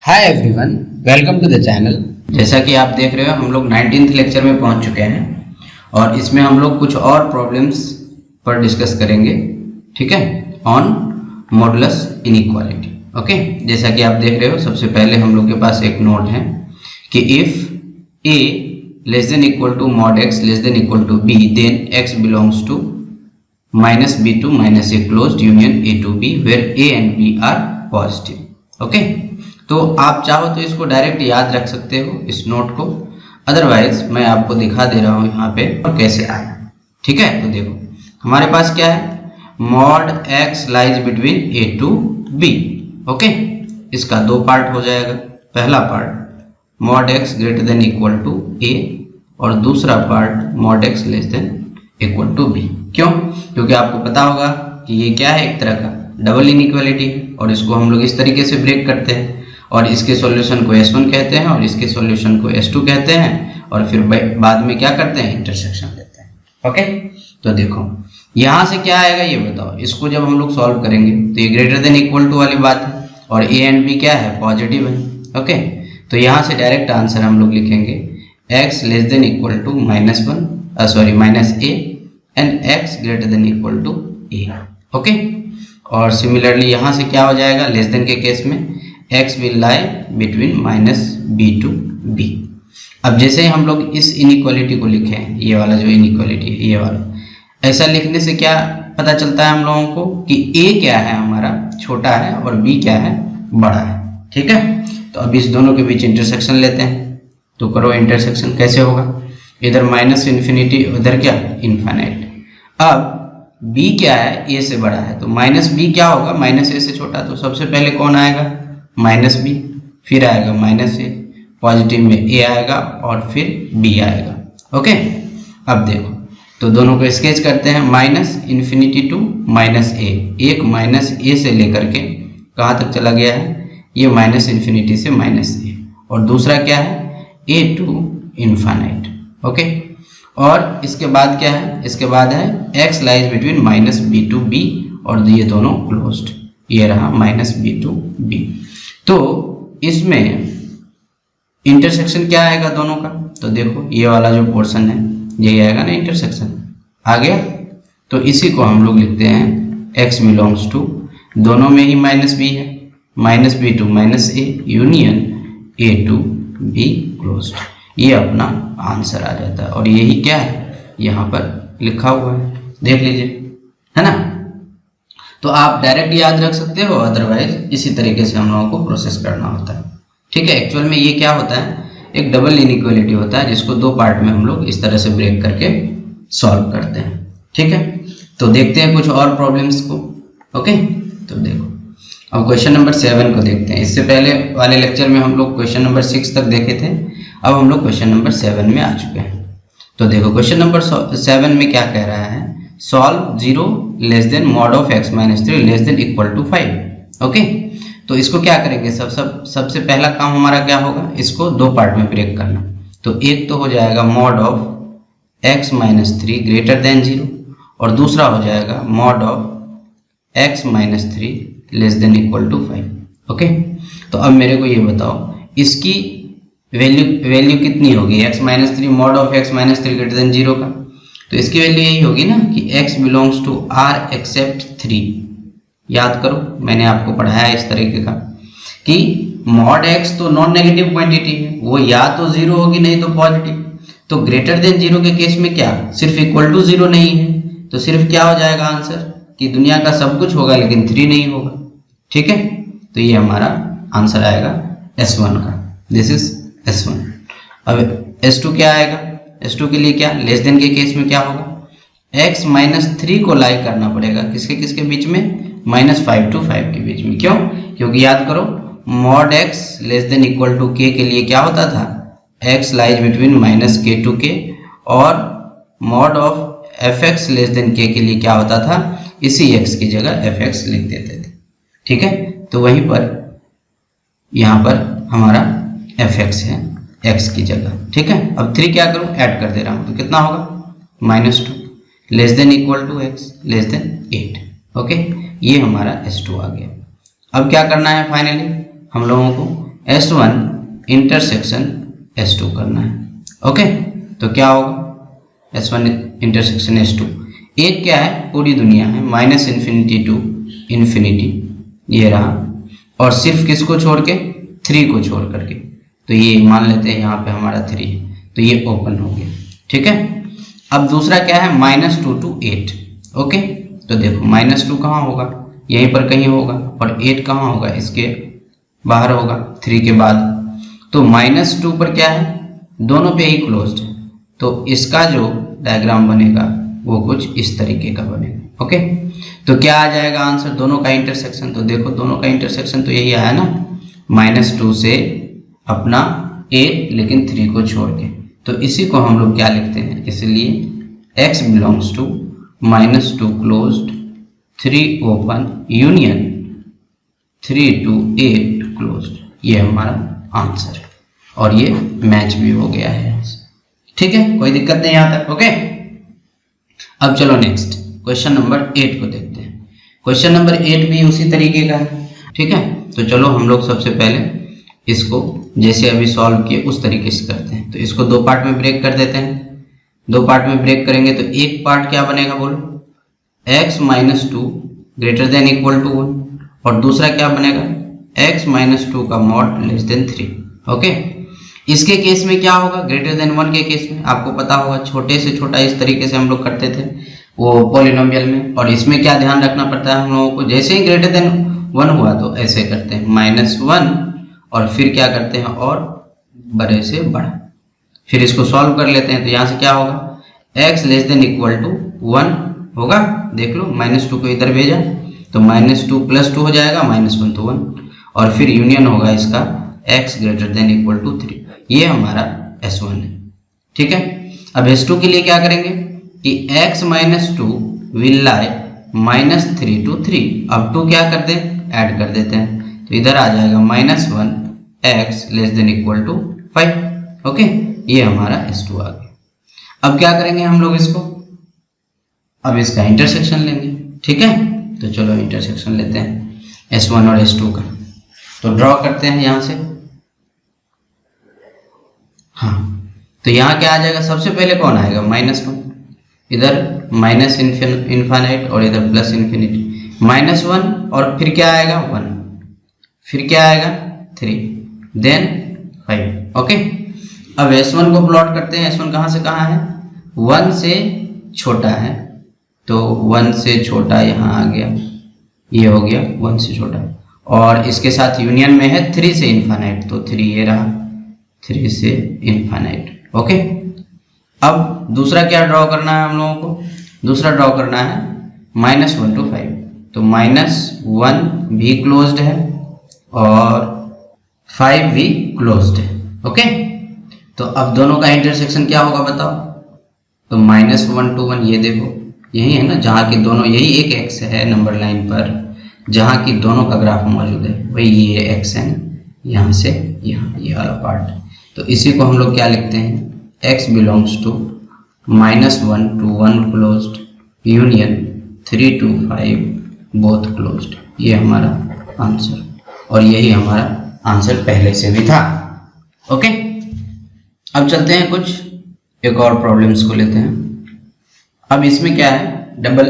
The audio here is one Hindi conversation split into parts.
Hi everyone, welcome to the channel. जैसा कि आप देख रहे हो हम लोग 19th लेक्चर में पहुंच चुके हैं और इसमें हम लोग कुछ और प्रॉब्लम्स पर डिस्कस करेंगे, ठीक है, ऑन मॉडुलस इनइक्वालिटी। ओके, जैसा कि आप देख रहे हो सबसे पहले हम लोग के पास एक नोट है कि if a less than equal to mod x less than equal to b then x belongs to -b to -a closed union a to b where a and b are positive. Okay, तो आप चाहो तो इसको डायरेक्ट याद रख सकते हो इस नोट को, अदरवाइज मैं आपको दिखा दे रहा हूं यहाँ पे और कैसे आया। ठीक है, तो देखो हमारे पास क्या है, mod x lies between a to b। Okay, इसका दो पार्ट हो जाएगा। पहला part mod x greater than equal to a और दूसरा part mod x less than equal to b। क्यों? क्योंकि आपको पता होगा कि ये क्या है, एक तरह का डबल इनइक्वालिटी है और इसको हम लोग इस तरीके से ब्रेक करते हैं और इसके सॉल्यूशन को S1 कहते हैं और इसके सॉल्यूशन को S2 कहते हैं और फिर बाद में क्या करते हैं, इंटरसेक्शन लेते हैं। ओके, तो देखो यहाँ से क्या आएगा ये बताओ। इसको जब हम लोग सॉल्व करेंगे तो ये ग्रेटर देन इक्वल टू वाली बात है और a एंड b क्या है, पॉजिटिव है। ओके, तो यहाँ से डायरेक्ट आंसर हम लोग लिखेंगे x less than equal to -a and x greater than equal to a। Okay, और सिमिलरली यहाँ से क्या हो जाएगा, लेस देन के केस में x will lie between -b to b। अब जैसे हम लोग इस इनइक्वालिटी को लिखे हैं, ये वाला जो इनइक्वालिटी है ये वाला, ऐसा लिखने से क्या पता चलता है हम लोगों को कि a क्या है हमारा छोटा है और b क्या है बड़ा है। ठीक है, तो अब इस दोनों के बीच इंटरसेक्शन लेते हैं। तो करो इंटरसेक्शन, कैसे होगा, इधर -∞, उधर क्या, इनफाइनाइट। अब b क्या है, a से बड़ा है, तो -b क्या होगा, -a से छोटा। तो सबसे पहले कौन आएगा, -b, फिर आएगा -a, पॉजिटिव में a आएगा और फिर b आएगा। ओके, अब देखो तो दोनों को स्केच करते हैं, -∞ टू -a। एक -a से लेकर के कहाँ तक चला गया है, ये -∞ से -a, और दूसरा क्या है, a टू इनफाइनाइट। ओके, और इसके बाद क्या है, इसके बाद है x lies between -b to b और ये दोनों क्लोज्ड, ये रहा -b to b। तो इसमें इंटरसेक्शन क्या आएगा दोनों का, तो देखो ये वाला जो पोर्शन है यही आएगा ना, इंटरसेक्शन आ गया। तो इसी को हम लोग लिखते हैं x बिलोंग्स टू, दोनों में ही -b है, -b to -a union a to b closed. ये अपना आंसर आ जाता है और यही क्या है यहाँ पर लिखा हुआ है, देख लीजिए, है ना। तो आप डायरेक्ट याद रख सकते हो, अदरवाइज इसी तरीके से हम लोगों को प्रोसेस करना होता है। ठीक है, एक्चुअल में ये क्या होता है, एक डबल इनइक्वालिटी होता है जिसको दो पार्ट में हम लोग इस तरह से ब्रेक करके सॉल्व करते हैं। ठीक है, तो देखते हैं कुछ और प्रॉब्लम्स को। ओके, तो देखो अब क्वेश्चन नंबर 7 को देखते हैं। इससे पहले वाले लेक्चर में हम लोग क्वेश्चन नंबर 6 तक देखे थे, अब हम लोग क्वेश्चन नंबर 7 में आ चुके हैं। तो देखो क्वेश्चन नंबर 7 में क्या कह रहा है, solve 0 less than mod of x - 3 less than equal to 5। Okay, तो इसको क्या करेंगे, सबसे पहला काम हमारा क्या होगा, इसको दो पार्ट में ब्रेक करना। तो एक तो हो जाएगा mod of x - 3 greater than 0 और दूसरा हो जाएगा mod of x - 3 less than equal to 5। Okay, तो अब मेरे को ये बताओ इसकी वैल्यू कितनी होगी, x - 3 mod of x - 3 greater than 0 का, तो इसकी वैल्यू यही होगी ना कि x belongs to r except 3। याद करो मैंने आपको पढ़ाया इस तरीके का कि मॉड x तो नॉन नेगेटिव क्वांटिटी है, वो या तो 0 होगी नहीं तो पॉजिटिव। तो ग्रेटर देन 0 के केस में क्या, सिर्फ इक्वल टू 0 नहीं है, तो सिर्फ क्या हो जाएगा आंसर कि दुनिया का सब कुछ होगा लेकिन 3 नहीं होगा। ठीक है, तो ये हमारा आंसर आएगा S1 का, दिस इज S1। अब S2 क्या आएगा, S2 के लिए क्या, लेस देन के केस में क्या होगा, x - 3 को लाई करना पड़ेगा किसके किसके बीच में, -5 to 5 के बीच में। क्यों? क्योंकि याद करो mod x less than equal to k के लिए क्या होता था, x lies between -k to k, और mod of fx less than k के लिए क्या होता था, इसी x की जगह fx लिख देते थे। ठीक है, तो वहीं पर यहाँ पर हमारा fx है x की जगह। ठीक है, अब 3 क्या करूँ, ऐड कर दे रहा हूँ, तो कितना होगा, -2 less than equal to x less than 8। Okay, ये हमारा S2 आ गया। अब क्या करना है, फाइनली हम लोगों को S1 इंटरसेक्शन S2 करना है। ओके, तो क्या होगा S1 इंटरसेक्शन S2। एक क्या है, पूरी दुनिया है, माइनस इन्फिनिटी टू इन्फिनिटी, ये रहा, और सिर्फ किसको छोड़ के, 3 को छोड़ करके, तो ये मान लेते हैं यहाँ पे हमारा 3 है, तो ये ओपन हो गया। ठीक है, अब दूसरा क्या है, -2 to 8। ओके, तो देखो -2 कहाँ होगा, यहीं पर कहीं होगा, और 8 कहाँ होगा, इसके बाहर होगा 3 के बाद। तो -2 पर क्या है, दोनों पे ही क्लोज्ड है, तो इसका जो डायग्राम बनेगा वो कुछ इस तरीके का बनेगा। ओके, तो क्या आ जाएगा आंसर, दोनों का इंटरसेक्शन। तो देखो दोनों का इंटरसेक्शन तो यही आया ना, -2 से अपना 8 लेकिन 3 को छोड़ के, तो इसी को हम लोग क्या लिखते हैं, इसलिए x belongs to -2 closed, 3 open, union 3 to 8 closed, ये हमारा आंसर है, और ये मैच भी हो गया है। ठीक है, कोई दिक्कत नहीं यहाँ तक। ओके, अब चलो नेक्स्ट क्वेश्चन नंबर 8 को देखते हैं। क्वेश्चन नंबर 8 भी उसी तरीके का है। ठीक है, तो चलो हम लोग सबसे पहले इसको जैसे अभी सॉल्व किए उस तरीके से करते हैं। तो इसको 2 पार्ट में ब्रेक कर देते हैं। 2 पार्ट में ब्रेक करेंगे तो एक पार्ट क्या बनेगा बोलो, x - 2 greater than equal to 1, और दूसरा क्या बनेगा, x - 2 का मॉड लेस देन 3। ओके, इसके केस में क्या होगा, ग्रेटर देन 1 के केस में आपको पता होगा, छोटे से छोटा इस तरीके से हम लोग करते थे वो पॉलिनोमियल में, और इसमें क्या ध्यान रखना पड़ता है हम लोगों को, जैसे ही ग्रेटर देन 1 हुआ तो ऐसे करते हैं -1, और फिर क्या करते हैं, और बड़े से बड़ा, फिर इसको सॉल्व कर लेते हैं। तो यहाँ से क्या होगा, x less than equal to 1 होगा, देख लो, -2 को इधर भेजा तो -2 + 2 हो जाएगा, -1 तो 1, और फिर यूनियन होगा इसका x greater than equal to 3, ये हमारा S1 है। ठीक है, अब S2 के लिए क्या करेंगे कि x - 2 विल लाई -3 to 3, अब 2 क्या कर दें, ऐड कर देते हैं, तो इधर आ जाएगा -1 x less than equal to 5। Okay, ये हमारा S2 आ गया। अब क्या करेंगे हम लोग इसको, अब इसका इंटरसेक्शन लेंगे। ठीक है, तो चलो इंटरसेक्शन लेते हैं S1 और S2 का, तो ड्रॉ करते हैं यहाँ से। हाँ, तो यहाँ क्या आ जाएगा, सबसे पहले कौन आएगा, -1, इधर माइनस इन्फिनिट और इधर प्लस इन्फिनिटी, -1 और फिर क्या आएगा 1, फिर क्या आएगा 3, देन 5। ओके, अब S1 को प्लॉट करते हैं। S1 कहाँ से कहाँ है, 1 से छोटा है, तो 1 से छोटा यहाँ आ गया, ये हो गया 1 से छोटा, और इसके साथ यूनियन में है 3 से इन्फिनिट, तो 3 ये रहा, 3 से इन्फिनिट। ओके, अब दूसरा क्या ड्रॉ करना है हम लोगों को, दूसरा ड्रॉ करना है -1 to 5, तो -1 भी क्लोज्ड है और 5 भी क्लोज्ड है। ओके, तो अब दोनों का इंटरसेक्शन क्या होगा बताओ, तो -1 to 1, ये देखो यही है ना, जहाँ की दोनों, यही एक एक्स है नंबर लाइन पर, जहाँ की दोनों का ग्राफ मौजूद है, वही ये एक्स है ना, यहाँ से यहाँ ये वाला पार्ट। तो इसी को हम लोग क्या लिखते हैं, x belongs to -1 to 1 closed, union 3 to 5 both closed, ये हमारा आंसर, और यही हमारा आंसर पहले से भी था। ओके, अब चलते हैं कुछ एक और प्रॉब्लम्स को लेते हैं। अब इसमें क्या है, डबल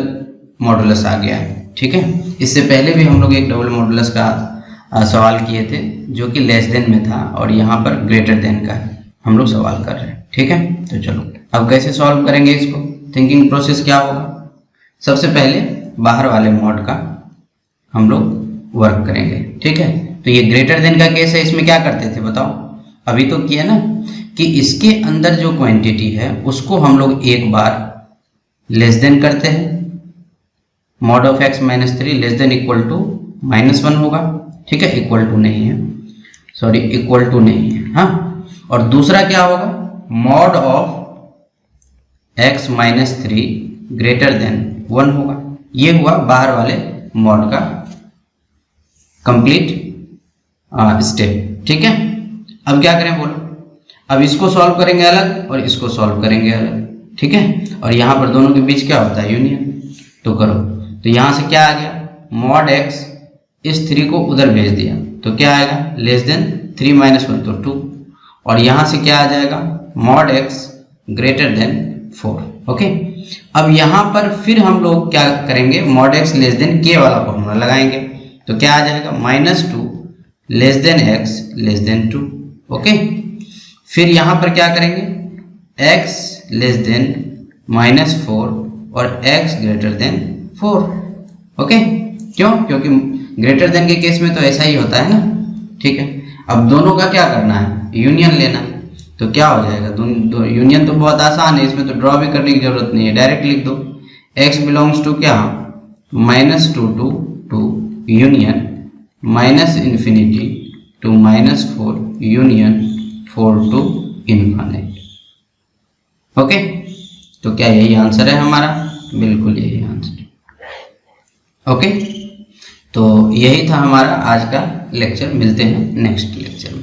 मॉडुलस आ गया है। ठीक है, इससे पहले भी हम लोग एक डबल मॉडुलस का सवाल किए थे जो कि लेस देन में था, और यहाँ पर ग्रेटर देन का हम लोग सवाल कर रहे हैं। ठीक है, तो चलो अब कैसे सॉल्व करेंगे इसको, थिंकिंग प्रोसेस क्या होगा, सबसे पहले बाहर वाले मॉड का हम लोग वर्क करेंगे। ठीक है, तो ये ग्रेटर देन का केस है, इसमें क्या करते थे बताओ, अभी तो किया ना कि इसके अंदर जो क्वांटिटी है उसको हम लोग एक बार लेस देन करते हैं, mod of x - 3 less than equal to -1 होगा। ठीक है, इक्वल टू नहीं है, सॉरी इक्वल टू नहीं है, हाँ, और दूसरा क्या होगा, mod of x - 3 greater then 1 होगा। ये हुआ बाहर वाले मॉड का कंप्लीट स्टेप। ठीक है, अब क्या करें बोलो, अब इसको सॉल्व करेंगे अलग और इसको सॉल्व करेंगे अलग। ठीक है, और यहाँ पर दोनों के बीच क्या होता है, यूनियन, तो करो। तो यहाँ से क्या आ गया, मॉड x इस 3 को उधर भेज दिया, तो क्या आएगा, लेस देन 3 माइनस 1 तो 2, और यहाँ से क्या आ जाएगा, mod x greater then 4। Okay, अब यहाँ पर फिर हम लोग क्या करेंगे, mod x less than k वाला फॉर्मूला लगाएंगे, तो क्या आ जाएगा, -2 less then x less then 2। Okay, फिर यहाँ पर क्या करेंगे, x लेस देन -4 और x ग्रेटर देन 4। ओके, क्यों, क्योंकि ग्रेटर देन के केस में तो ऐसा ही होता है ना। ठीक है, अब दोनों का क्या करना है, यूनियन लेना, तो क्या हो जाएगा, दोनों यूनियन तो बहुत आसान है, इसमें तो ड्रॉ भी करने की जरूरत नहीं है, डायरेक्ट लिख दो, x बिलोंग्स टू क्या, -2 to union -∞ to -4 union 4 to infinite. Okay, तो क्या यही आंसर है हमारा, बिल्कुल यही आंसर। ओके, तो यही था हमारा आज का लेक्चर, मिलते हैं नेक्स्ट लेक्चर में।